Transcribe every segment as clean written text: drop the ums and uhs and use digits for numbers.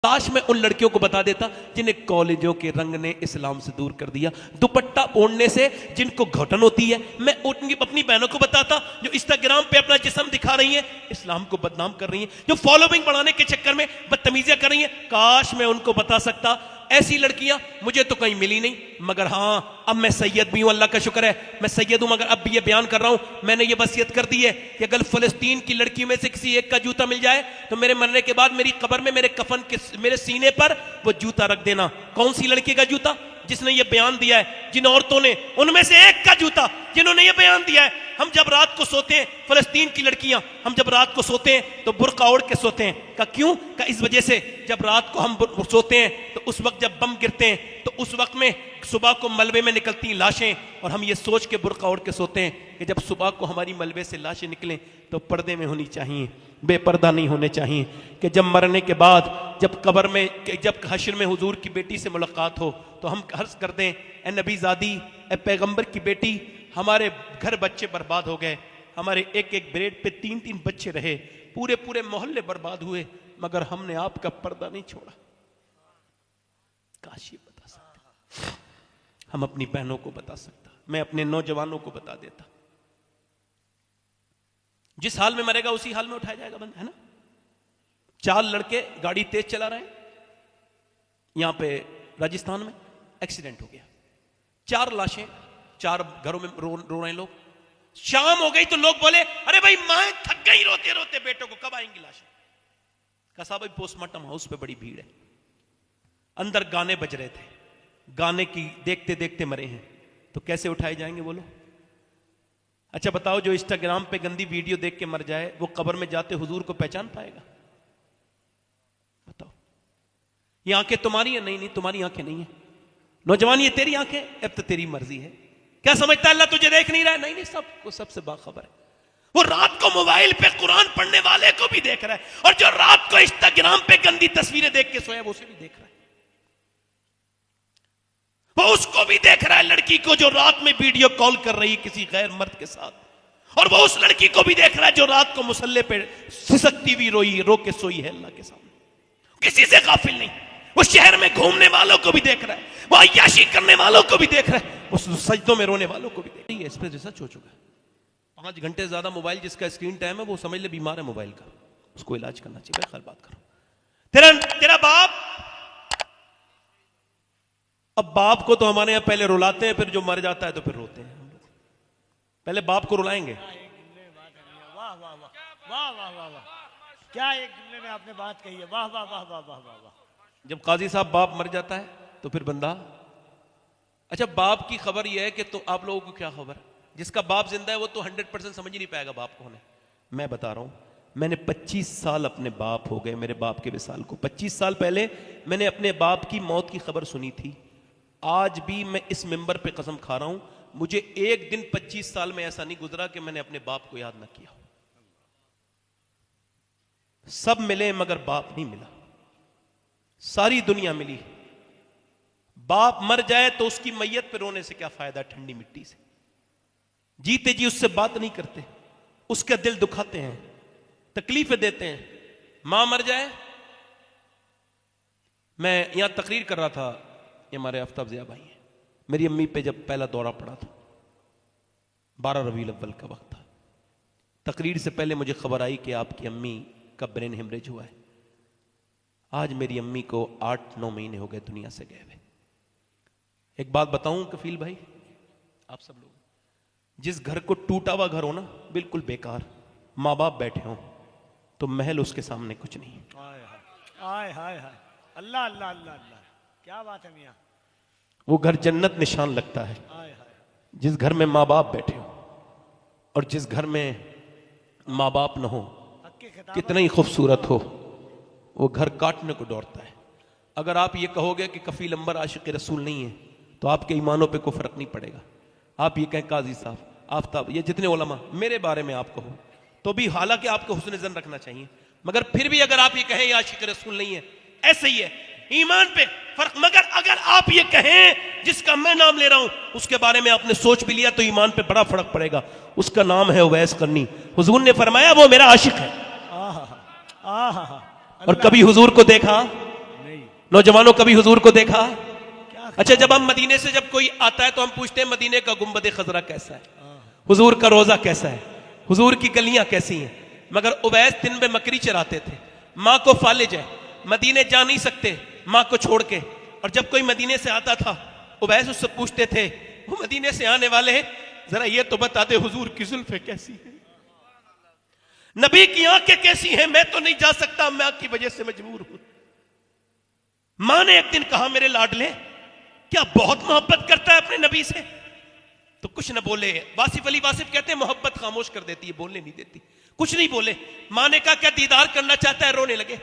काश मैं उन लड़कियों को बता देता जिन्हें कॉलेजों के रंग ने इस्लाम से दूर कर दिया, दुपट्टा ओढ़ने से जिनको घुटन होती है। मैं उनकी अपनी बहनों को बताता जो इंस्टाग्राम पे अपना जिस्म दिखा रही हैं, इस्लाम को बदनाम कर रही हैं, जो फॉलोइंग बढ़ाने के चक्कर में बदतमीजियां कर रही हैं। काश मैं उनको बता सकता। ऐसी लड़कियां मुझे तो कहीं मिली नहीं, मगर हाँ अब मैं सैयद भी हूं, अल्लाह का शुक्र है मैं सैयद हूं। मगर अब भी ये बयान कर रहा हूं, मैंने ये वसीयत कर दी है कि अगर फलस्तीन की लड़की में से किसी एक का जूता मिल जाए तो मेरे मरने के बाद मेरी कब्र में मेरे कफन के मेरे सीने पर वो जूता रख देना। कौन सी लड़की का जूता? जिसने ये बयान दिया है, जिन औरतों ने, उनमें से एक का जूता जिन्होंने ये बयान दिया है। हम जब रात को सोते हैं, फलस्तीन की लड़कियां, हम जब रात को सोते हैं तो बुर्का ओढ़ के सोते हैं। का क्यों? का इस वजह से जब रात को हम सोते हैं तो उस वक्त जब बम गिरते हैं तो उस वक्त में सुबह को मलबे में निकलती लाशें, और हम ये सोच के बुर्का ओढ़ के सोते हैं कि जब सुबह को हमारी मलबे से लाशें निकलें तो पर्दे में होनी चाहिए, बेपर्दा नहीं होने चाहिए। कि जब मरने के बाद जब कब्र में, जब हश्र में हुजूर की बेटी से मुलाकात हो तो हम अर्ज कर दें, ए नबी ज़ादी, ए पैगंबर की बेटी, हमारे घर बच्चे बर्बाद हो गए, हमारे एक एक ब्रेड पे 3-3 बच्चे रहे, पूरे पूरे मोहल्ले बर्बाद हुए, मगर हमने आपका पर्दा नहीं छोड़ा। काश ये बता सकता, हम अपनी बहनों को बता सकता, मैं अपने नौजवानों को बता देता। जिस हाल में मरेगा उसी हाल में उठाया जाएगा बंदा, है ना। 4 लड़के गाड़ी तेज चला रहे हैं, यहां पे राजस्थान में एक्सीडेंट हो गया, 4 लाशें, 4 घरों में रो रहे हैं लोग। शाम हो गई तो लोग बोले, अरे भाई मां थक गई रोते रोते, बेटों को कब आएंगी लाशें? कहा भाई पोस्टमार्टम हाउस पे बड़ी भीड़ है, अंदर गाने बज रहे थे, गाने की देखते देखते मरे हैं, तो कैसे उठाए जाएंगे बोलो। अच्छा बताओ, जो इंस्टाग्राम पे गंदी वीडियो देख के मर जाए वो कब्र में जाते हुजूर को पहचान पाएगा? बताओ। ये आंखें तुम्हारी है? नहीं नहीं, तुम्हारी आंखें नहीं है। नौजवान, ये तेरी आंखें, अब तो तेरी मर्जी है। क्या समझता है अल्लाह तुझे देख नहीं रहा है? नहीं नहीं, सबको, सबसे बाखबर है। वो रात को मोबाइल पे कुरान पढ़ने वाले को भी देख रहा है, और जो रात को इंस्टाग्राम पे गंदी तस्वीरें देख के सोया वो उसे भी देख रहा है। वो उसको भी देख रहा है, लड़की को जो रात में वीडियो कॉल कर रही है किसी गैर मर्द के साथ, और वो उस लड़की को भी देख रहा है जो रात को मुसल्ले पे सिसकती हुई रो के सोई है अल्लाह के सामने। किसी से गाफिल नहीं। वो शहर में घूमने वालों को भी देख रहा है, वो अय्याशी करने वालों को भी देख रहा है, वो सजदों में रोने वालों को भी देख रहा है। इस पे रिसर्च हो चुका है। 5 घंटे ज्यादा मोबाइल जिसका स्क्रीन टाइम है वो समझ ले बीमार है मोबाइल का, उसको इलाज करना चाहिए। ख्याल बात करो। तेरा बाप, अब बाप को तो हमारे यहां पहले रुलाते हैं, फिर जो मर जाता है तो फिर रोते हैं। हम लोग पहले बाप को रुलाएंगे। वाह वाह वाह वाह वाह वाह वाह, क्या एक जुमले में आपने बात कही है, वाह वाह वाह वाह वाह वाह वाह। जब काजी साहब बाप मर जाता है तो फिर बंदा, अच्छा बाप की खबर यह है कि तो आप लोगों को क्या खबर? जिसका बाप जिंदा है वो तो 100% समझ ही नहीं पाएगा बाप कौन है। मैं बता रहा हूं, मैंने 25 साल अपने बाप हो गए, मेरे बाप के विसाल को 25 साल पहले मैंने अपने बाप की मौत की खबर सुनी थी। आज भी मैं इस मिंबर पे कसम खा रहा हूं, मुझे एक दिन 25 साल में ऐसा नहीं गुजरा कि मैंने अपने बाप को याद ना किया। सब मिले मगर बाप नहीं मिला। सारी दुनिया मिली, बाप मर जाए तो उसकी मैयत पे रोने से क्या फायदा ठंडी मिट्टी से। जीते जी उससे बात नहीं करते, उसका दिल दुखाते हैं, तकलीफें देते हैं। मां मर जाए, मैं यहां तकरीर कर रहा था, ये हमारे आफ्ताब ज़िया भाई हैं, मेरी अम्मी पे जब पहला दौरा पड़ा था, 12 रबीउल अव्वल का वक्त था। तकरीर से पहले मुझे खबर आई कि आपकी अम्मी का ब्रेन हेमरेज हुआ है। आज मेरी अम्मी को 8-9 महीने हो गए दुनिया से गए हुए। एक बात बताऊं कफील भाई, आप सब लोग, जिस घर को टूटा हुआ घर हो ना, बिल्कुल बेकार, माँ बाप बैठे हों, तो महल उसके सामने कुछ नहीं। हाय हाय हाय, अल्लाह अल्लाह अल्लाह अल्लाह, क्या बात है मियां। वो घर जन्नत निशान लगता है। हाय हाय, जिस घर में माँ बाप बैठे हो, और जिस घर में माँ बाप न हो, कितना ही खूबसूरत हो, वो घर काटने को दौड़ता है। अगर आप ये कहोगे कि कफील अंबर आशिक रसूल नहीं है, तो आपके ईमानों पे कोई फर्क नहीं पड़ेगा। आप ये कहें काजी साहब, आफ्ताब, ये जितने उलमा मेरे बारे में आप कहो तो भी, हालांकि आपको हुस्न ज़न रखना चाहिए, मगर फिर भी अगर आप ये कहें ये आशिक रसूल नहीं है, ऐसे ही है, ईमान पे फर्क। मगर अगर आप ये कहें जिसका मैं नाम ले रहा हूं उसके बारे में आपने सोच भी लिया, तो ईमान पे बड़ा फर्क पड़ेगा। उसका नाम है उवैस करनी। हुजूर ने फरमाया वो मेरा आशिक है। और कभी हुजूर को देखा? नौजवानों कभी हुजूर को देखा? क्या अच्छा, जब हम मदीने से जब कोई आता है तो हम पूछते हैं मदीने का गुंबद खजरा कैसा है, हुजूर का रोजा कैसा है, हुजूर की गलियां कैसी हैं। मगर उवैस दिन में बकरी चराते थे, माँ को फालिज है, मदीने जा नहीं सकते माँ को छोड़ के। और जब कोई मदीने से आता था उवैस उससे पूछते थे, वो मदीने से आने वाले हैं, जरा ये तो बता दे हुजूर की जुल्फे कैसी है, नबी की आंखें कैसी हैं, मैं तो नहीं जा सकता, मैं आपकी वजह से मजबूर हूं। मां ने एक दिन कहा, मेरे लाडले क्या बहुत मोहब्बत करता है अपने नबी से? तो कुछ न बोले। वासिफ अली वासिफ कहते हैं मोहब्बत खामोश कर देती है, बोलने नहीं देती, कुछ नहीं बोले। मां ने कहा क्या दीदार करना चाहता है? रोने लगे।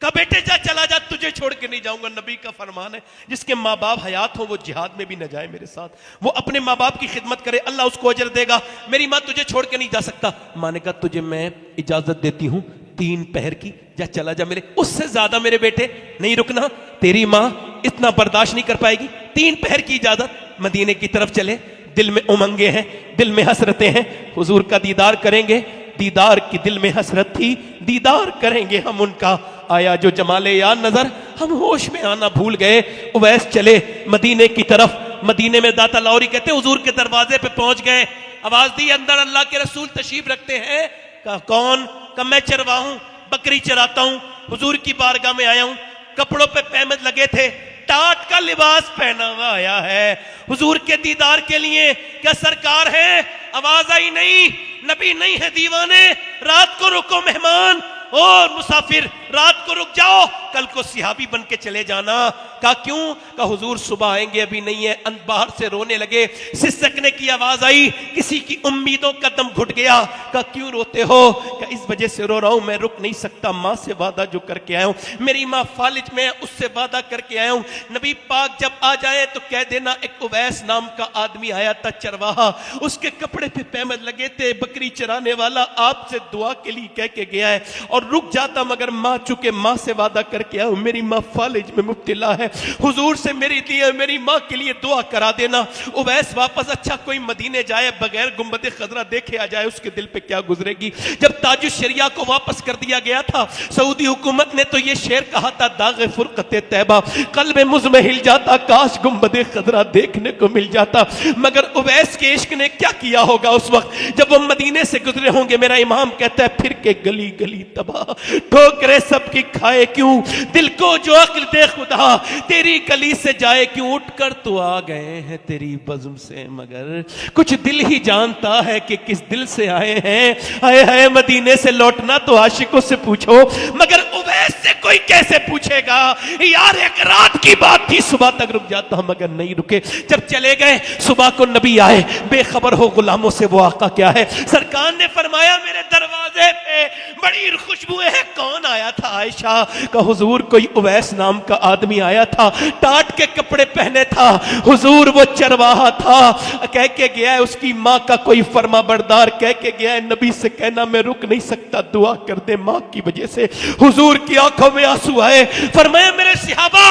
कहा बेटे जा, चला जा, तुझे छोड़ के नहीं जाऊंगा, नबी का फरमान है जिसके माँ बाप हयात हो वो जिहाद में भी न जाए मेरे साथ, वो अपने माँ बाप की खिदमत करे, अल्लाह उसको अजर देगा, मेरी माँ तुझे छोड़ के नहीं जा सकता। माँ ने कहा तुझे मैं इजाजत देती हूं 3 पहर की, जा चला जा, मेरे उससे ज्यादा मेरे बेटे नहीं रुकना, तेरी माँ इतना बर्दाश्त नहीं कर पाएगी, 3 पहर की इजाजत। मदीने की तरफ चले, दिल में उमंगे हैं, दिल में हसरतें हैं, हुजूर का दीदार करेंगे, दीदार की दिल में हसरत थी, दीदार करेंगे हम उनका, आया जो जमाले यार नजर, हम होश में आना भूल गए। उवैस चले मदीने की तरफ। मदीने में दाता लाहौरी कहते हुजूर के दरवाजे पे पहुंच गए, आवाज दी अंदर अल्लाह के रसूल तशरीफ रखते हैं। कहा कौन? कहा मैं चरवाहूं, बकरी चराता हूं, हुजूर की बारगाह में आया हूं। कपड़ों पे पैमद लगे थे, टाट का लिबास पहना हुआ आया है हुजूर के दीदार के लिए। क्या सरकार है? आवाज आई नहीं, नबी नहीं है दीवाने, रात को रुको मेहमान, और मुसाफिर रात को रुक जाओ, कल को सिहाबी बन के चले जाना। कहा क्यों? कहा हुजूर सुबह आएंगे, अभी नहीं है। बाहर से रोने लगे, सिसकने की आवाज आई, किसी की उम्मीदों का दम घुट गया। कहा क्यों रोते हो? कहा इस वजह से रो रहा हूं, मैं रुक नहीं सकता, माँ से वादा जो करके आया हूं, मेरी माँ फालिज में उससे वादा करके आया हूं। नबी पाक जब आ जाए तो कह देना एक उवैस नाम का आदमी आया था चरवाहा, उसके कपड़े पे पैमद लगे थे, बकरी चराने वाला आपसे दुआ के लिए कह के गया है, और रुक जाता मगर माँ चुके माँ से वादा करके आया हूं, मेरी माँ फालिज में मुब्तला है, हुजूर से मेरी माँ के लिए दुआ करा देना। उवैस वापस, अच्छा कोई मदीने जाए बगैर गुंबद खजरा देखे आ जाए, उसके दिल पे क्या गुजरेगी। जब ताजुश शरिया को वापस कर दिया गया था, सऊदी हुकूमत ने तो ये शेर कहा था, दागे फुरकते तैबा कल्ब मुझ में हिल जाता, काश गुंबद खजरा देखने को मिल जाता। मगर उवैस के इश्क ने क्या किया होगा उस वक्त जब वो मदीने से गुजरे होंगे। मेरा इमाम कहता है फिर के गली गली तबाह, ठोकरे सबकी खाए क्यों, दिल को जो अक्ल दे खुदा, तेरी गली से जाए क्यों, उठकर तो आ गए हैं तेरी बज़्म से, मगर कुछ दिल ही जानता है कि किस दिल से आए हैं। आए हैं मदीने से लौटना तो आशिकों से पूछो, मगर उवैस से कोई कैसे पूछेगा? यार एक रात की बात थी, सुबह तक रुक जाता मगर नहीं रुके। जब चले गए, सुबह को नबी आए, बेखबर हो गुलामों से वो आका क्या है। सरकार ने फरमाया मेरे दरवाजे पे बड़ी खुशबुएं हैं। कौन आया था? आयशा का हुजूर कोई उवैस नाम का आदमी आया था, टाट के कपड़े पहने था, हुजूर वो चरवाहा था, कह के गया है उसकी माँ का कोई फरमा बरदार, कह के गया है नबी से कहना मैं रुक नहीं सकता, दुआ कर दे माँ की वजह से। हुजूर की आंखों में आंसू आए, फरमाया मेरे सिहाबा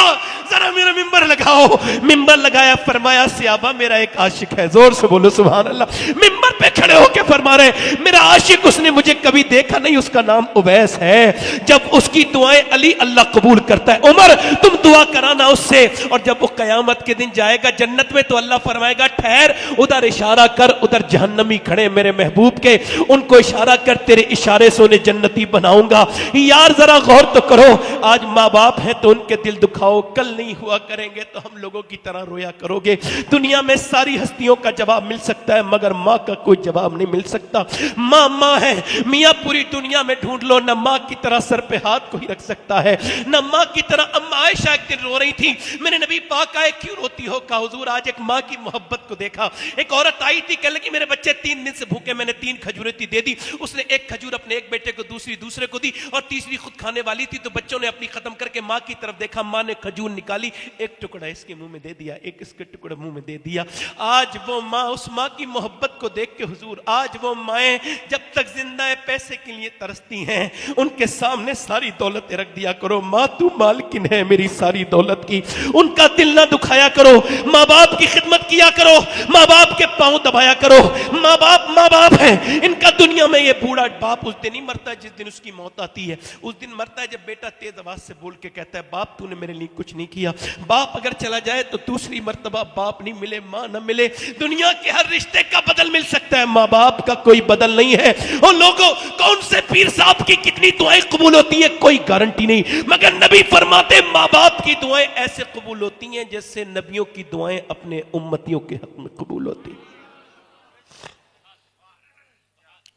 जरा मेरा मिंबर लगाओ। मिंबर लगाया, फरमाया सिहाबा मेरा एक आशिक है, जोर से बोलो सुभान अल्लाह। मिंबर पे खड़े होके फरमा रहे मेरा आशिक, उसने मुझे कभी देखा नहीं, उसका नाम उवैस है, जब उसकी दुआएं अली अल्लाह कबूल करता है, उमर तुम दुआ कराना उससे। और जब वो कयामत के दिन जाएगा जन्नत में तो अल्लाह फरमाएगा ठहर, उधर इशारा कर, उधर जहन्नमी खड़े मेरे महबूब के, उनको इशारा कर, तेरे इशारे से उन्हें जन्नती बनाऊंगा। यार जरा गौर तो करो, आज माँ बाप हैं तो उनके दिल दुखाओ, कल नहीं हुआ करेंगे तो हम लोगों की तरह रोया करोगे। दुनिया में सारी हस्तियों का जवाब मिल सकता है मगर माँ का कोई जवाब नहीं मिल सकता। माँ माँ है, मियाँ पूरी दुनिया में ढूंढ लो, न माँ की तरह सर पे हाथ कोई रख सकता है, न माँ की तरह। अम्मा आयशा एक दिन रो रही थी, मैंने नबी पाक आए क्यों रोती हो? कहा हुजूर आज एक माँ की मोहब्बत को देखा। एक औरत आई थी, कहने लगी मेरे बच्चे 3 दिन से भूखे, मैंने 3 खजूरें थी दे दी। उसने एक खजूर अपने एक बेटे को, दूसरी दूसरे को दी और तीसरी खुद खाने वाली थी, तो बच्चों ने अपनी खत्म करके माँ की तरफ देखा, माँ ने खजूर निकाली, एक टुकड़ा इसके मुंह में दे दिया, एक इसके टुकड़ा मुंह में दे दिया। आज वो माँ, उस माँ की मोहब्बत को देख के हुजूर, आज वो माएँ जब तक जिंदा है पैसे के लिए तरसती हैं, उनके सामने सारी दौलत रख दिया करो। माँ तू मालकिन है मेरी सारी दौलत की, उनका दिल ना दुखाया करो। माँ बाप की खिदमत किया करो, माँ बाप के पांव दबाया करो। माँ बाप है, इनका दुनिया में ये बूढ़ा बाप उस दिन ही मरता है जिस दिन उसकी मौत आती है। उस दिन मरता है जब बेटा तेज आवाज से बोल के कहता है, बाप तूने मेरे लिए कुछ नहीं किया। बाप अगर चला जाए तो दूसरी मर्तबा बाप नहीं मिले, माँ न मिले। दुनिया के हर रिश्ते का बदल मिल सकता है, माँ बाप का कोई बदल नहीं है। और लोगों, कौन से पीर साहब की कितनी दुआएं कबूल होती है कोई गारंटी नहीं, मगर नबी फरमाते माँ बाप की दुआएं ऐसे कबूल होती हैं जैसे नबियों की दुआएं अपने उम्मतियों के हक में कबूल होती हैं।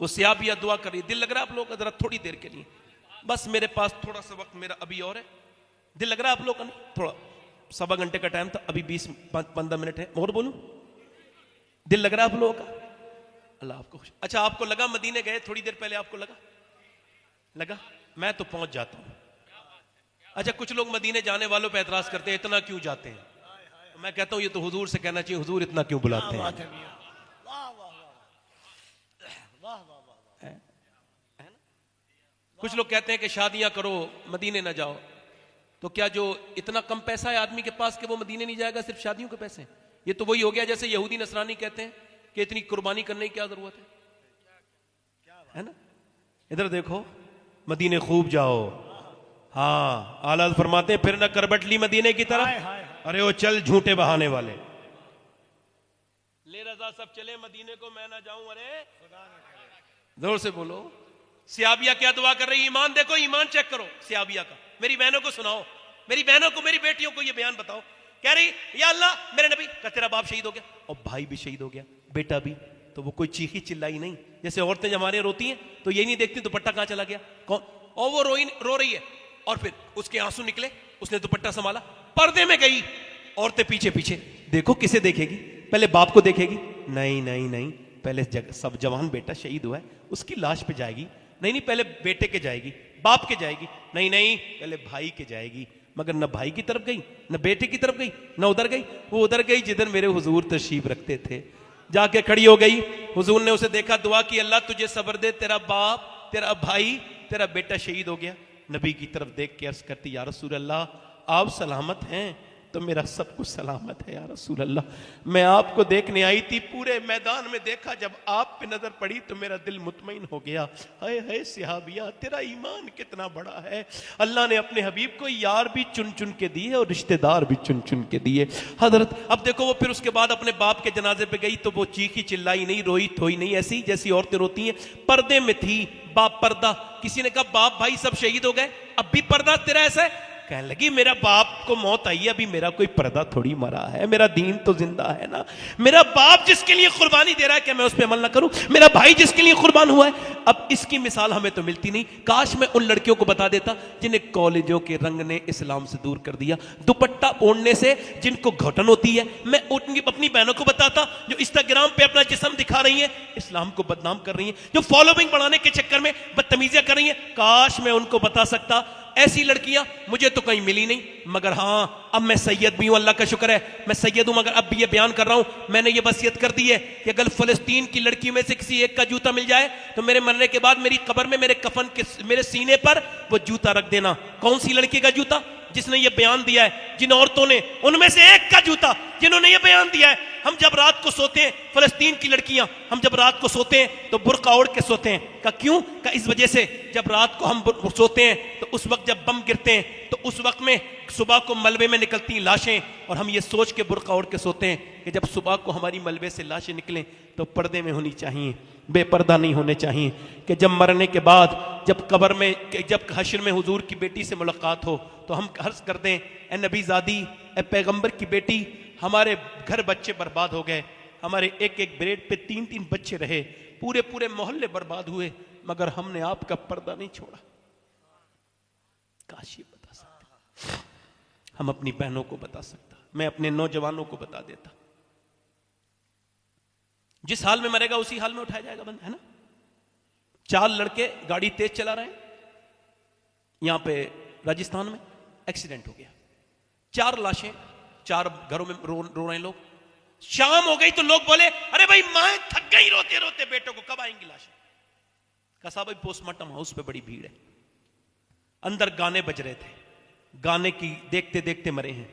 वो सियाबिया दुआ कर रही, दिल लग रहा है आप लोग जरा थोड़ी देर के लिए, बस मेरे पास थोड़ा सा वक्त मेरा अभी और है। दिल लग रहा है आप लोग का? नहीं, थोड़ा सवा घंटे का टाइम था, अभी 20-15 मिनट है, और बोलूं? दिल लग रहा है आप लोगों का? अल्लाह आपको खुश। अच्छा, आपको लगा मदीने गए थोड़ी देर पहले, आपको लगा? मैं तो पहुंच जाता हूं। अच्छा, कुछ लोग मदीने जाने वालों पे एतराज करते हैं, इतना क्यों जाते हैं? तो मैं कहता हूं ये तो हुजूर से कहना चाहिए, हुजूर इतना क्यों बुलाते हैं? कुछ लोग कहते हैं कि शादियां करो मदीने ना जाओ, तो क्या जो इतना कम पैसा है आदमी के पास कि वो मदीने नहीं जाएगा सिर्फ शादियों के पैसे? ये तो वही हो गया जैसे यहूदी नसरानी कहते हैं कि इतनी कुर्बानी करने की क्या जरूरत है ना? इधर देखो, मदीने खूब जाओ। हाँ, आला फरमाते हैं फिर ना करबटली मदीने की तरफ। अरे वो चल झूठे बहाने वाले, ले रजा सब चले मदीने को मैं ना जाऊं। अरे जोर से बोलो। सियाबिया क्या दुआ कर रही है? ईमान देखो, ईमान चेक करो सियाबिया का। मेरी बहनों को सुनाओ, मेरी बहनों को, मेरी बेटियों को ये बयान बताओ। कह रही, या अल्लाह मेरे नबी का तेरा बाप शहीद हो गया और भाई भी शहीद हो गया, बेटा भी। तो वो कोई चीखी चिल्लाई नहीं, जैसे औरतें जब हमारे रोती हैं तो यही नहीं देखती दुपट्टा कहां चला गया, कौन, और वो रो रही है और फिर उसके आंसू निकले, उसने दुपट्टा संभाला, पर्दे में गई, औरतें पीछे पीछे। देखो किसे देखेगी? पहले बाप को देखेगी? नहीं नहीं नहीं, पहले सब जवान बेटा शहीद हुआ है उसकी लाश पे जाएगी। नहीं, पहले बेटे के जाएगी, बाप के जाएगी। नहीं, पहले भाई के जाएगी। मगर न भाई की तरफ गई, न बेटे की तरफ गई, न उधर गई। वो उधर गई जिधर मेरे हुजूर तशरीफ रखते थे, जाके खड़ी हो गई। हुजूर ने उसे देखा, दुआ की, अल्लाह तुझे सब्र दे, तेरा बाप, तेरा भाई, तेरा बेटा शहीद हो गया। नबी की तरफ देख के अर्ज करती, या रसूल अल्लाह आप सलामत हैं तो मेरा सब कुछ सलामत है या रसूल अल्लाह। मैं आपको देखने आई थी, पूरे मैदान में देखा, जब आप पे नजर पड़ी तो मेरा दिल मुतमईन हो गया। हाय हाय सिहाबिया, तेरा ईमान कितना बड़ा है। अल्लाह ने अपने हबीब को यार भी चुन चुन के दिए और रिश्तेदार भी चुन चुन के दिए। हजरत, अब देखो वो फिर उसके बाद अपने बाप के जनाजे पे गई तो वो चीखी चिल्लाई नहीं, रोई थोई नहीं, ऐसी जैसी औरतें रोती हैं। पर्दे में थी, बाप पर्दा। किसी ने कहा बाप भाई सब शहीद हो गए, अब भी पर्दा तेरा ऐसा है? कहने लगी, मेरा बाप को मौत आई है, अभी मेरा कोई पर्दा थोड़ी मरा है, मेरा दीन तो जिंदा है ना। मेरा बाप जिसके लिए कुर्बानी दे रहा है, क्या मैं उस पर अमल ना करूं? मेरा भाई जिसके लिए कुर्बान हुआ है। अब इसकी मिसाल हमें तो मिलती नहीं। काश मैं उन लड़कियों को बता देता जिन्हें कॉलेजों के रंग ने इस्लाम से दूर कर दिया, दुपट्टा ओढ़ने से जिनको घुटन होती है। मैं उनकी अपनी बहनों को बताता जो इंस्टाग्राम पे अपना जिस्म दिखा रही हैं, इस्लाम को बदनाम कर रही हैं, जो फॉलोइंग बढ़ाने के चक्कर में बदतमीजियां कर रही हैं। काश मैं उनको बता सकता। ऐसी लड़कियां मुझे तो कहीं मिली नहीं, मगर हां, अब मैं सैयद भी हूं, अल्लाह का शुक्र है मैं सैयद हूं। मगर अब भी ये बयान कर रहा हूं, मैंने ये वसीयत कर दी है कि अगर फलस्तीन की लड़की में से किसी एक का जूता मिल जाए तो मेरे मरने के बाद मेरी कब्र में मेरे कफन के मेरे सीने पर वो जूता रख देना। कौन सी लड़की का जूता? जिसने ये बयान दिया है, जिन औरतों ने, उनमें से एक का जूता जिन्होंने ये बयान दिया है। हम जब रात को सोते हैं, फलस्तीन की लड़कियां, हम जब रात को सोते हैं तो बुर्का ओढ़ के सोते हैं। का क्यों? का इस वजह से जब रात को हम सोते हैं तो उस वक्त जब बम गिरते हैं तो उस वक्त में सुबह को मलबे में निकलती हैं लाशें, और हम ये सोच के बुर्का ओढ़ के सोते हैं कि जब सुबह को हमारी मलबे से लाशें निकलें तो पर्दे में होनी चाहिए, बेपर्दा नहीं होने चाहिए। कि जब मरने के बाद, जब कब्र में, जब हश्र में हुजूर की बेटी से मुलाकात हो तो हम अर्ज कर दें, ए नबी ज़ादी, ए पैगंबर की बेटी, हमारे घर बच्चे बर्बाद हो गए, हमारे एक एक बेड पे 3-3 बच्चे रहे, पूरे पूरे मोहल्ले बर्बाद हुए, मगर हमने आपका पर्दा नहीं छोड़ा। काश ये बता सकते, हम अपनी बहनों को बता सकता, मैं अपने नौजवानों को बता देता। जिस हाल में मरेगा उसी हाल में उठाया जाएगा बंदा, है ना। 4 लड़के गाड़ी तेज चला रहे हैं, यहां पे राजस्थान में एक्सीडेंट हो गया, 4 लाशें, 4 घरों में रो रहे हैं लोग। शाम हो गई तो लोग बोले अरे भाई मां थक गई रोते रोते, बेटों को कब आएंगी लाशें? कहा साहब भाई पोस्टमार्टम हाउस पे बड़ी भीड़ है, अंदर गाने बज रहे थे, गाने की देखते देखते मरे हैं,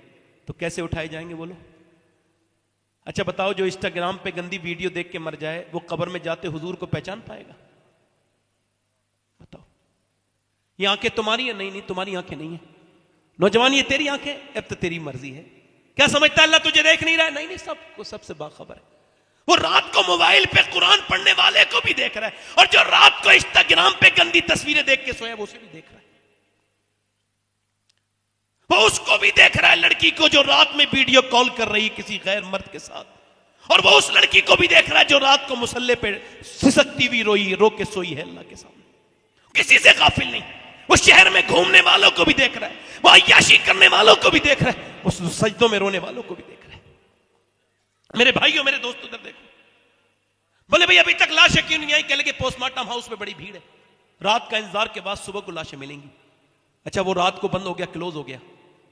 तो कैसे उठाए जाएंगे बोलो? अच्छा बताओ, जो इंस्टाग्राम पे गंदी वीडियो देख के मर जाए वो कब्र में जाते हुजूर को पहचान पाएगा? बताओ, ये आंखें तुम्हारी है? नहीं नहीं, तुम्हारी आंखें नहीं है। नौजवान ये तेरी आंखें, अब तो तेरी मर्जी है। क्या समझता है अल्लाह तुझे देख नहीं रहा है? नहीं नहीं, सबको सबसे बाखबर है। वो रात को मोबाइल पे कुरान पढ़ने वाले को भी देख रहा है, और जो रात को इंस्टाग्राम पे गंदी तस्वीरें देख के सोया वो उसे भी देख रहा है। वो उसको भी देख रहा है, लड़की को जो रात में वीडियो कॉल कर रही है किसी गैर मर्द के साथ, और वो उस लड़की को भी देख रहा है जो रात को मुसल्ले पे सिसकती हुई रोई रो के सोई है अल्लाह के सामने। किसी से गाफिल नहीं। वो शहर में घूमने वालों को भी देख रहा है, वो अय्याशी करने वालों को भी देख रहा है, उस सजदों में रोने वालों को भी देख रहा है। मेरे भाइयों, मेरे दोस्तों, उधर देखो। बोले भाई अभी तक लाशें क्यों नहीं आई? कह लगे पोस्टमार्टम हाउस में बड़ी भीड़ है, रात का इंतजार के बाद सुबह को लाशें मिलेंगी। अच्छा वो रात को बंद हो गया, क्लोज हो गया,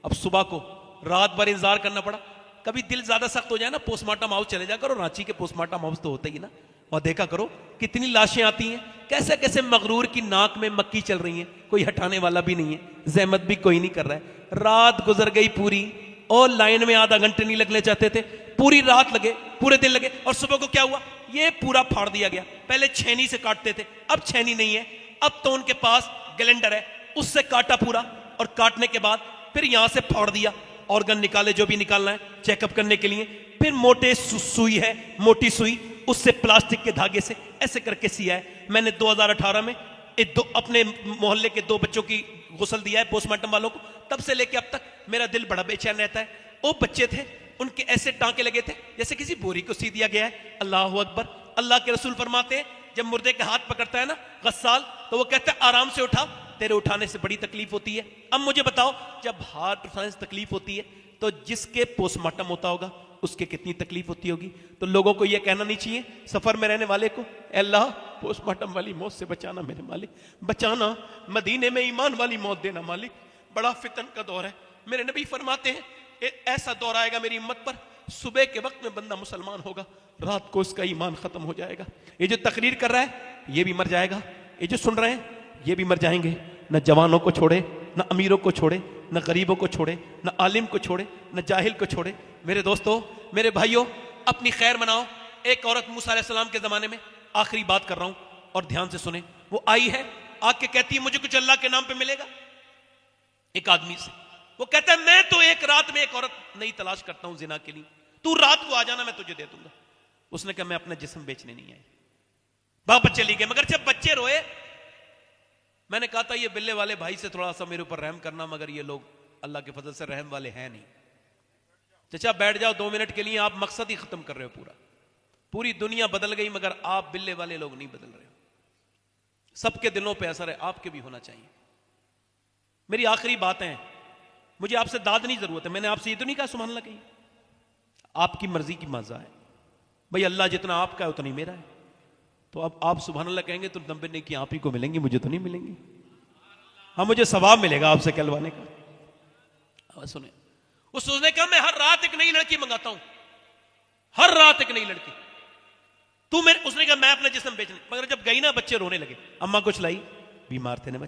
अब सुबह को रात भर इंतजार करना पड़ा। कभी दिल ज्यादा सख्त हो जाए ना, पोस्टमार्टम हाउस चले जा करो, रांची के पोस्टमार्टम हाउस तो होते ही ना, और देखा करो कितनी लाशें आती हैं, कैसे कैसे मगरूर की नाक में मक्की चल रही है, कोई हटाने वाला भी नहीं है, जहमत भी कोई नहीं कर रहा है। रात गुजर गई पूरी, और लाइन में आधा घंटे नहीं लगने चाहते थे, पूरी रात लगे, पूरे दिन लगे, और सुबह को क्या हुआ? ये पूरा फाड़ दिया गया। पहले छेनी से काटते थे, अब छेनी नहीं है, अब तो उनके पास ग्लेंडर है, उससे काटा पूरा, और काटने के बाद फिर यहां से फाड़ दिया, ऑर्गन निकाले जो भी निकालना है चेकअप करने के लिए, फिर मोटे सुई है, मोटी सुई, उससे प्लास्टिक के धागे से ऐसे करके सिया है। मैंने 2018 में अपने मोहल्ले के 2 बच्चों की गुस्ल दिया है पोस्टमार्टम वालों को, तब से लेके अब तक मेरा दिल बड़ा बेचैन रहता है। वो बच्चे थे, उनके ऐसे टांके लगे थे जैसे किसी बोरी को सी दिया गया है। अल्लाह अकबर। अल्लाह के रसूल फरमाते हैं जब मुर्दे के हाथ पकड़ता है ना गस्साल, तो वो कहता है आराम से उठा, तेरे उठाने से बड़ी तकलीफ होती है। अब मुझे बताओ, जब हाथ उठाने से तकलीफ होती है तो जिसके पोस्टमार्टम होता होगा उसके कितनी तकलीफ होती होगी। तो लोगों को यह कहना नहीं चाहिए सफर में रहने वाले को, अल्लाह पोस्टमार्टम वाली मौत से बचाना मेरे मालिक, बचाना, मदीने में ईमान वाली मौत देना मालिक, बड़ा फितन का दौर है। मेरे नबी फरमाते हैं ऐसा दौर आएगा मेरी उम्मत पर, सुबह के वक्त में बंदा मुसलमान होगा, रात को उसका ईमान खत्म हो जाएगा। ये जो तकरीर कर रहा है ये भी मर जाएगा, ये जो सुन रहे हैं ये भी मर जाएंगे। न जवानों को छोड़े, न अमीरों को छोड़े, न गरीबों को छोड़े, न आलिम को छोड़े, न जाहिल को छोड़े। मेरे दोस्तों, मेरे भाइयों, अपनी खैर मनाओ। एक औरत मूसा अलैहिस्सलाम के जमाने में, आखिरी बात कर रहा हूं और ध्यान से सुने, वो आई है आके कहती है मुझे कुछ अल्लाह के नाम पे मिलेगा। एक आदमी से वो कहता है मैं तो एक रात में एक औरत नई तलाश करता हूं जिना के लिए, तू रात को आ जाना, मैं तुझे दे दूंगा। उसने कहा मैं अपना जिस्म बेचने नहीं आई। वापस चली गई। मगर जब बच्चे रोए, मैंने कहा था ये बिल्ले वाले भाई से थोड़ा सा मेरे ऊपर रहम करना, मगर ये लोग अल्लाह के फजल से रहम वाले हैं नहीं। चचा बैठ जाओ 2 मिनट के लिए, आप मकसद ही खत्म कर रहे हो पूरा। पूरी दुनिया बदल गई मगर आप बिल्ले वाले लोग नहीं बदल रहे हो। सबके दिलों पे असर है, आपके भी होना चाहिए। मेरी आखिरी बात है, मुझे आपसे दाद नहीं जरूरत है, मैंने आपसे ये तो नहीं कहा सुभान अल्लाह कही, आपकी मर्जी की मजा है भाई, अल्लाह जितना आपका है उतना ही मेरा है। तो अब आप सुभान अल्लाह कहेंगे तो 90 नेकी आप ही को मिलेंगी, मुझे तो नहीं मिलेंगी। हाँ मुझे सवाब मिलेगा आपसे कहलवाने का। सुने, उसने कहा मैं हर रात एक नई लड़की मंगाता हूं, हर रात एक नई लड़की। तू मेरे, उसने कहा मैं अपना जिस्म बेचने। मगर जब गई ना बच्चे रोने लगे, अम्मा कुछ लाई, बीमार थे ना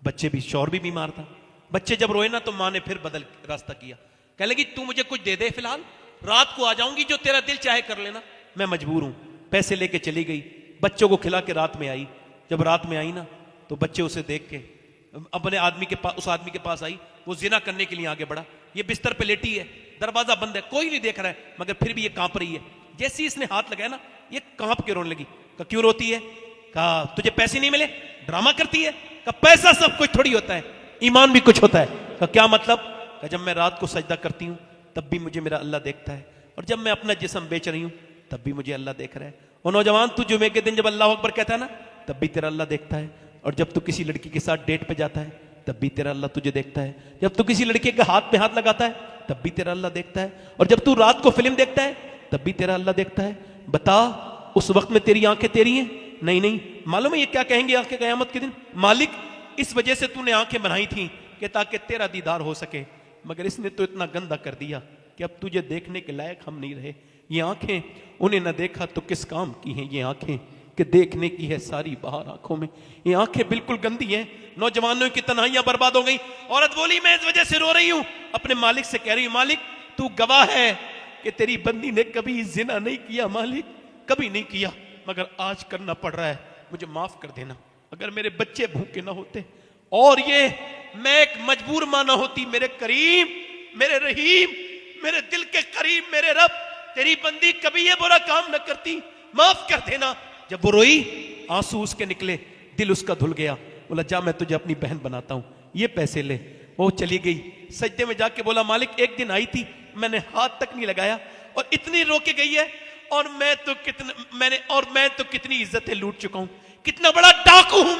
बच्चे भी, शौहर भी बीमार था। बच्चे जब रोए ना तो माँ ने फिर बदल रास्ता किया, कह लगी तू मुझे कुछ दे दे फिलहाल, रात को आ जाऊंगी, जो तेरा दिल चाहे कर लेना, मैं मजबूर हूं। पैसे लेके चली गई, बच्चों को खिला के रात में आई। जब रात में आई ना तो बच्चे उसे देख के अपने आदमी के पास, उस आदमी के पास आई, वो जिना करने के लिए आगे बढ़ा। ये बिस्तर पे लेटी है, दरवाजा बंद है, कोई नहीं देख रहा है, मगर फिर भी ये कांप रही है। जैसे ही इसने हाथ लगाया ना ये कांप के रोने लगी। कहा क्यों रोती है? कहा तुझे पैसे नहीं मिले, ड्रामा करती है। कहा पैसा सब कुछ थोड़ी होता है, ईमान भी कुछ होता है। कहा क्या मतलब? कहा जब मैं रात को सजदा करती हूँ तब भी मुझे मेरा अल्लाह देखता है, और जब मैं अपना जिस्म बेच रही हूँ तब भी मुझे अल्लाह देख रहा है। और नौजवान, तू जुमे के दिन जब अल्लाह अकबर कहता है ना तब भी तेरा अल्लाह देखता है, और जब तू किसी लड़की के साथ डेट पे जाता है तब भी तेरा अल्लाह तुझे देखता है, जब तू किसी लड़के के हाथ पे हाथ लगाता है तब भी तेरा अल्लाह देखता है, और जब तू रात को फिल्म देखता है तब भी तेरा अल्लाह देखता है। बता उस वक्त में तेरी आंखें तेरी हैं? नहीं नहीं। मालूम है ये क्या कहेंगे आंखें क़यामत के दिन? मालिक इस वजह से तूने आंखें बनाई थी कि ताकि तेरा दीदार हो सके, मगर इसने तो इतना गंदा कर दिया कि अब तुझे देखने के लायक हम नहीं रहे। ये आंखें उन्हें न देखा तो किस काम की हैं ये आंखें कि देखने की है सारी बाहर आंखों में। ये आंखें बिल्कुल गंदी हैं। नौजवानों की तन्हाइयां बर्बाद हो गई। औरत बोली मैं इस वजह से रो रही हूं, अपने मालिक से कह रही हूं मालिक तू गवाह है कि तेरी बंदी ने कभी जिना नहीं किया मालिक, कभी नहीं किया, मगर आज करना पड़ रहा है, मुझे माफ कर देना। अगर मेरे बच्चे भूखे ना होते और ये मैं एक मजबूर मां ना होती, मेरे करीम, मेरे रहीम, मेरे दिल के करीब, मेरे रब, तेरी बंदी कभी ये बुरा काम न करती, माफ कर देना। जब वो रोई आंसू उसके निकले, दिल उसका धुल गया। बोला जा मैं तुझे अपनी बहन बनाता हूं, ये पैसे ले। वो चली गई, सजदे में जाके बोला मालिक एक दिन आई थी, मैंने हाथ तक नहीं लगाया और इतनी रो के गई है, और मैं तो कितनी इज्जतें लूट चुका हूं, कितना बड़ा डाकू हूं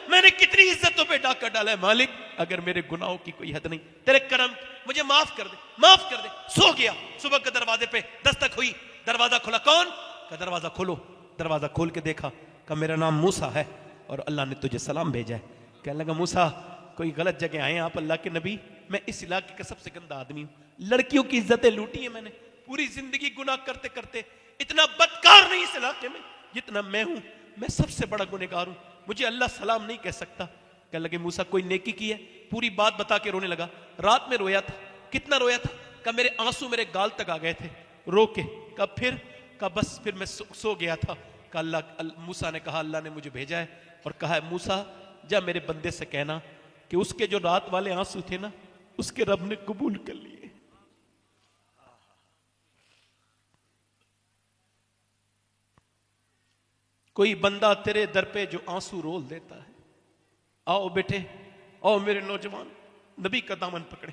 मैंने कितनी इज्जतों पे डाका डाला है मालिक, अगर मेरे गुनाहों की कोई हद नहीं, तेरे करम, मुझे माफ कर दे, माफ कर दे। सो गया। सुबह के दरवाजे पे दस्तक हुई, दरवाजा खुला। कौन? का दरवाजा खोलो। दरवाजा खोल के देखा, का मेरा नाम मूसा है और अल्लाह ने तुझे सलाम भेजा है। कहने लगा मूसा कोई गलत जगह आए आप अल्लाह के नबी, मैं इस इलाके का सबसे गंदा आदमी हूं, लड़कियों की इज्जतें लूटी है मैंने, पूरी जिंदगी गुनाह करते करते, इतना बदकार नहीं इस इलाके में जितना मैं हूं, मैं सबसे बड़ा गुनहगार हूं, मुझे अल्लाह सलाम नहीं कह सकता। कहने लगे मूसा कोई नेकी की है? पूरी बात बता के रोने लगा। रात में रोया था। कितना रोया था? का मेरे आंसू मेरे गाल तक आ गए थे रो के। का फिर? का बस फिर मैं सो गया था। का अल्लाह, मूसा ने कहा अल्लाह ने मुझे भेजा है और कहा है मूसा जा मेरे बंदे से कहना कि उसके जो रात वाले आंसू थे ना, उसके रब ने कबूल कर लिए। कोई बंदा तेरे दर पे जो आंसू रोल देता है, आओ बेटे, आओ मेरे नौजवान, नबी का दामन पकड़े।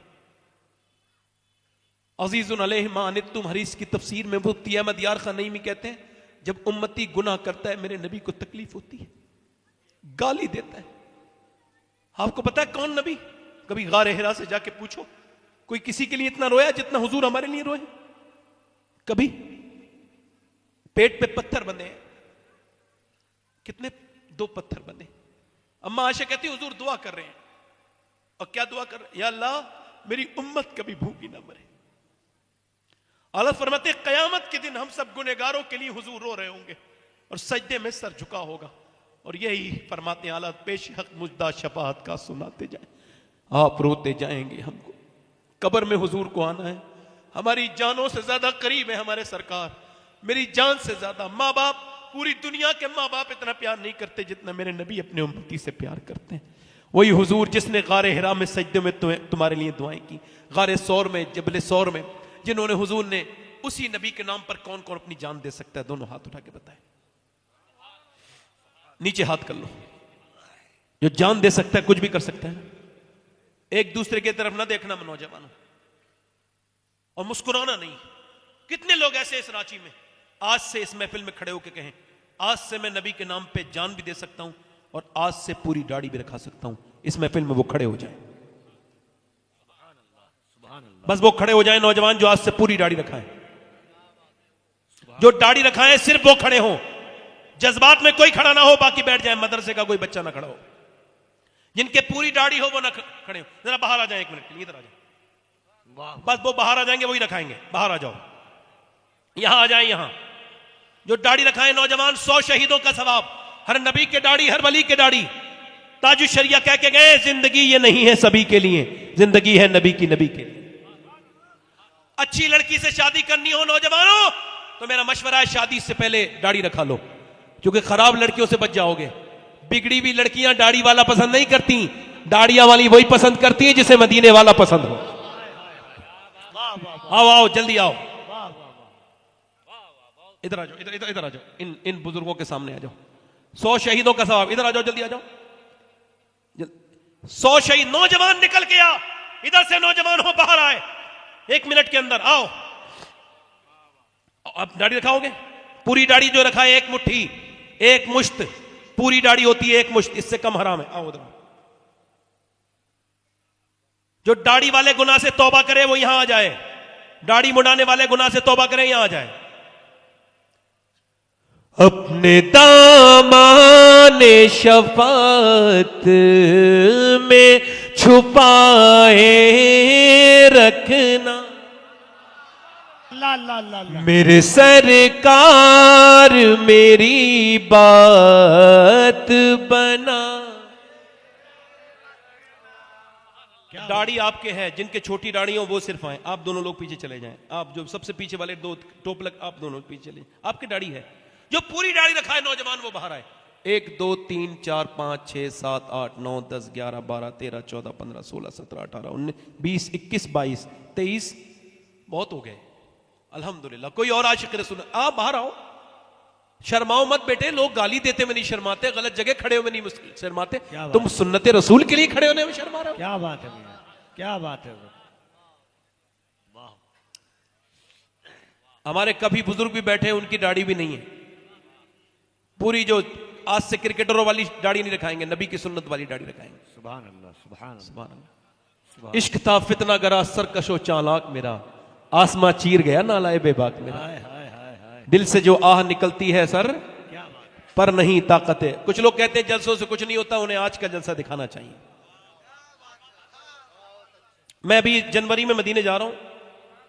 अजीजुन अलैहि मा अनित्तुम हरीस की तफसीर में मुफ्ती अहमद यार खान नईमी कहते हैं जब उम्मती गुनाह करता है मेरे नबी को तकलीफ होती है, गाली देता है। आपको पता है कौन नबी? कभी गारे हिरा से जाके पूछो, कोई किसी के लिए इतना रोया जितना हुजूर हमारे लिए रोए? कभी? पेट पे पत्थर बंधे हैं, कितने? 2 पत्थर बंधे। अम्मा आयशा कहती हुजूर दुआ कर रहे हैं, और क्या दुआ कर रहे हैं? या अल्लाह मेरी उम्मत कभी भूखी ना मरे। आला फरमाते कयामत के दिन हम सब गुनहगारों के लिए हुजूर रो रहे होंगे और सजदे में सर झुका होगा, और यही फरमाते आला पेश हक मुजदा शफाअत का सुनाते जाए, आप रोते जाएंगे। हमको कब्र में हुजूर को आना है, हमारी जानों से ज्यादा करीब है हमारे सरकार, मेरी जान से ज्यादा। माँ बाप, पूरी दुनिया के माँ बाप इतना प्यार नहीं करते जितना मेरे नबी अपने उम्मती से प्यार करते हैं। वही हुजूर जिसने गारे हिरा में सजदे में तुम्हारे लिए दुआएं की, गारे सौर में, जबले सौर में, जिन्होंने हुजूर ने उसी नबी के नाम पर कौन कौन अपनी जान दे सकता है? दोनों हाथ उठा के बताएं, नीचे हाथ कर लो। जो जान दे सकता है कुछ भी कर सकता है। एक दूसरे की तरफ ना देखना नौजवानों, और मुस्कुराना नहीं। कितने लोग ऐसे इस रांची में आज से इस महफिल में खड़े होकर कहें आज से मैं नबी के नाम पे जान भी दे सकता हूं और आज से पूरी दाढ़ी भी रखा सकता हूं। इस महफिल में वो खड़े हो जाएं, बस वो खड़े हो जाएं नौजवान जो आज से पूरी दाढ़ी रखाएं, जो दाढ़ी रखाएं सिर्फ वो खड़े हों। जज्बात में कोई खड़ा ना हो, बाकी बैठ जाए। मदरसे का कोई बच्चा ना खड़ा हो, जिनके पूरी दाढ़ी हो वो ना खड़े हो। जरा बाहर आ जाए, 1 मिनट इधर आ जाए, बस वो बाहर आ जाएंगे, वही रखाएंगे। बाहर आ जाओ, यहां आ जाए। यहां जो दाढ़ी रखाएं नौजवान, 100 शहीदों का सवाब, हर नबी के दाढ़ी, हर वली के दाढ़ी। ताजु शरिया कह के गए जिंदगी ये नहीं है सभी के लिए, जिंदगी है नबी की, नबी के लिए। अच्छी लड़की से शादी करनी हो नौजवानों तो मेरा मशवरा है शादी से पहले दाढ़ी रखा लो, क्योंकि खराब लड़कियों से बच जाओगे। बिगड़ी हुई लड़कियां दाढ़ी वाला पसंद नहीं करती, दाढ़ियां वाली वही पसंद करती है जिसे मदीने वाला पसंद हो। आओ आओ जल्दी आओ, इधर आ जाओ, इधर आ जाओ, इन बुजुर्गों के सामने आ जाओ। 100 शहीदों का सवाब, इधर आ जाओ, जल्दी आ जाओ। 100 शहीद नौजवान निकल के आ, इधर से नौजवान हो बाहर आए 1 मिनट के अंदर। आओ, अब दाढ़ी रखाओगे? पूरी दाढ़ी जो रखा है 1 मुट्ठी, 1 मुश्त पूरी दाढ़ी होती है, 1 मुश्त, इससे कम हराम है। आओ उधर। जो दाढ़ी वाले गुनाह से तौबा करे वो यहां आ जाए, दाढ़ी मुड़ाने वाले गुनाह से तौबा करे यहां आ जाए। अपने दामाने शफात में छुपाए रखना। ला ला ला ला। मेरे सरकार मेरी बात बना। दाढ़ी आपके हैं, जिनके छोटी दाढ़ी हो वो सिर्फ आए, आप दोनों लोग पीछे चले जाएं। आप जो सबसे पीछे वाले दो टोपलक, आप दोनों पीछे चले जाएं। आपकी दाढ़ी है, जो पूरी दाढ़ी रखा है नौजवान वो बाहर आए। 1 2 3 4 5 6 7 8 9 10 11 12 13 14 15 16 17 18 19 20 21 22 23, बहुत हो गए अल्हम्दुलिल्लाह। कोई और आशिक रसूल, आप बाहर आओ, शर्माओ मत बेटे। लोग गाली देते में नहीं शर्माते, गलत जगह खड़े हो में नहीं शर्माते, तुम सुन्नते रसूल के लिए खड़े होने में शर्मा रहे हो। क्या बात है भैया, क्या बात है। वाह। हमारे कभी बुजुर्ग भी बैठे हैं, उनकी दाढ़ी भी नहीं है पूरी। जो आज से क्रिकेटरों वाली दाढ़ी नहीं रखाएंगे, नबी की सुन्नत वाली दाढ़ी रखाएंगे। सुभान अल्लाह, सुभान सुभान अल्लाह। अल्लाह। इश्क था फितना गरा सरकशो चालाक मेरा, आसमां चीर गया नालाए बेबाक मेरा। हाय हाय हाय हाय। दिल से जो आह निकलती है सर, क्या बात। पर नहीं ताकत है। कुछ लोग कहते हैं जलसों से कुछ नहीं होता, उन्हें आज का जलसा दिखाना चाहिए। मैं अभी जनवरी में मदीने जा रहा हूं,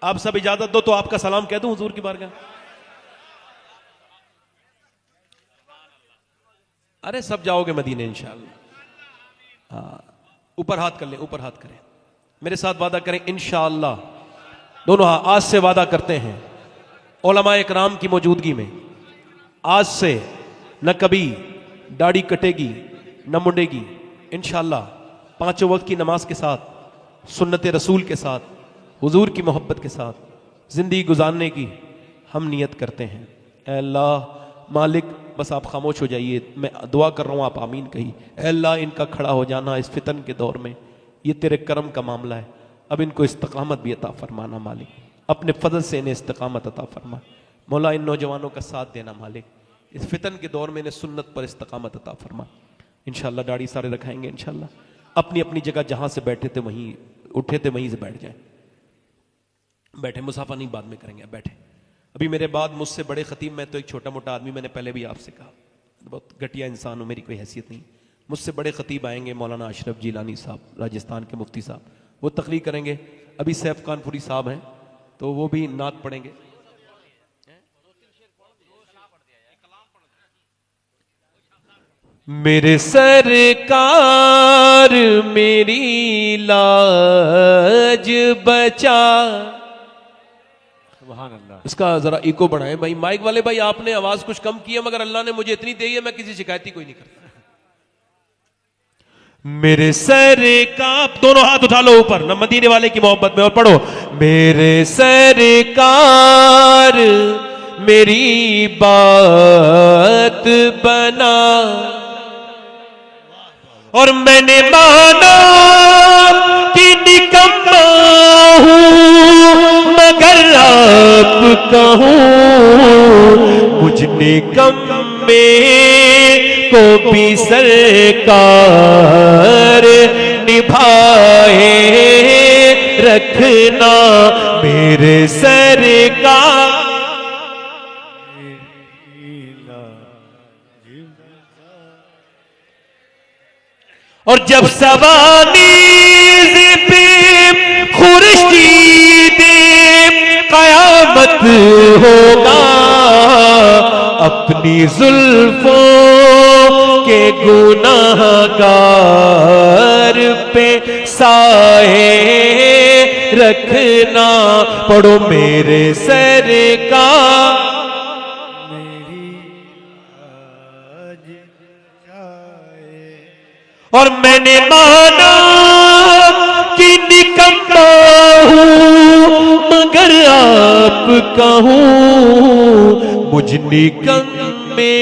आप सब इजाजत दो तो आपका सलाम कह दूं हुजूर की बारगाह। अरे सब जाओगे मदीने इंशाअल्लाह। हाँ, ऊपर हाथ कर ले, ऊपर हाथ करें, मेरे साथ वादा करें इंशाअल्लाह। दोनों हाथ आज से वादा करते हैं उलमा इकराम की मौजूदगी में, आज से न कभी दाढ़ी कटेगी न मुंडेगी इंशाअल्लाह। 5 वक्त की नमाज के साथ, सुन्नत रसूल के साथ, हुजूर की मोहब्बत के साथ जिंदगी गुजारने की हम नियत करते हैं। ऐ अल्लाह मालिक, बस आप खामोश हो जाइए, मैं दुआ कर रहा हूँ, आप आमीन कहिए। ऐ अल्लाह, इनका खड़ा हो जाना इस फितन के दौर में ये तेरे करम का मामला है, अब इनको इस्तकामत भी अता फरमाना मालिक, अपने फजल से इन्हें इस्तकामत अता फरमा। मौला इन नौजवानों का साथ देना मालिक, इस फितन के दौर में इन्हें सुन्नत पर इस्तकामत अता फरमा। इंशाअल्लाह दाढ़ी सारे रखाएंगे इंशाअल्लाह। अपनी अपनी जगह जहां से बैठे थे वहीं उठे थे वहीं से बैठ जाए। बैठे, मुसाफा नहीं बाद में करेंगे, बैठे। अभी मेरे बाद मुझसे बड़े खतीब, मैं तो एक छोटा मोटा आदमी, मैंने पहले भी आपसे कहा बहुत घटिया इंसान हूं, मेरी कोई हैसियत नहीं। मुझसे बड़े खतीब आएंगे, मौलाना अशरफ जिलानी साहब, राजस्थान के मुफ्ती साहब, वो तकरीर करेंगे। अभी सैफ कानपुरी साहब हैं तो वो भी नात पढ़ेंगे। मेरे सरकार मेरी लाज बचा। सुभान अल्लाह। इसका जरा इको बढ़ाएं भाई, माइक वाले भाई, आपने आवाज कुछ कम की है, मगर अल्लाह ने मुझे इतनी दी है, मैं किसी शिकायती कोई नहीं करता। मेरे सरकार, दोनों हाथ उठा लो ऊपर, न मदीने वाले की मोहब्बत में, और पढ़ो मेरे सरकार मेरी बात बना। और मैंने माना कि निकम्मा हूं मगर आपका हूं, मुझ निकम्मे को भी सरकार निभाए रखना। मेरे सरकार, और जब सवानीज़ पे खुर्शीद क़यामत होगा, अपनी जुल्फों के गुनाहगार पे साए रखना। पढ़ो मेरे सरकार और मैंने माना कि निकम्मा हूं मगर आपका हूं, मुझ निकम्मे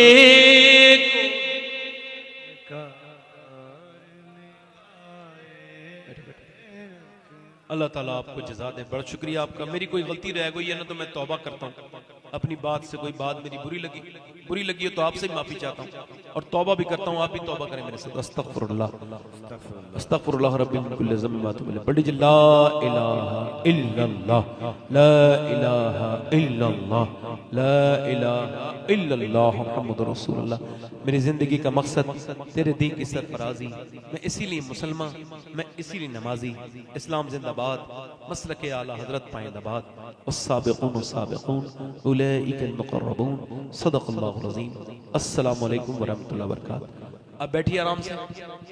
अल्लाह ताला आपको जज़ा दे। बड़ा शुक्रिया आपका। मेरी कोई गलती रह गई है ना तो मैं तौबा करता हूँ, अपनी बात से कोई बात मेरी बुरी लगी बुरी लगी हो तो आपसे भी माफी चाहता हूँ और तौबा भी करता हूँ, आप भी तौबा करें मेरे साथ। अस्तगफिरुल्लाह अस्तगफिरुल्लाह रब्बी मिन कुल्लि ज़म्बिन व अतूबु इलैह। पढ़ ला इलाहा इल्लल्लाह ला इलाहा इल्लल्लाह ला इलाहा इल्लल्लाह मुहम्मदुर रसूलुल्लाह। मेरी जिंदगी का मकसद तेरे दीन की सरफराजी, मैं इसीलिए मुसलमान, मैं इसीलिए नमाजी। इस्लाम जिंदाबाद, मसलक आला हजरत पाइंदाबाद। अस्साबिकून अस्साबिकून उलैइकल मुक़र्रबून। सदक़ल्लाहुल अज़ीम। अस्सलामु अलैकुम व रहमतुल्लाहि व बरकातहू। अब बैठिए आराम से।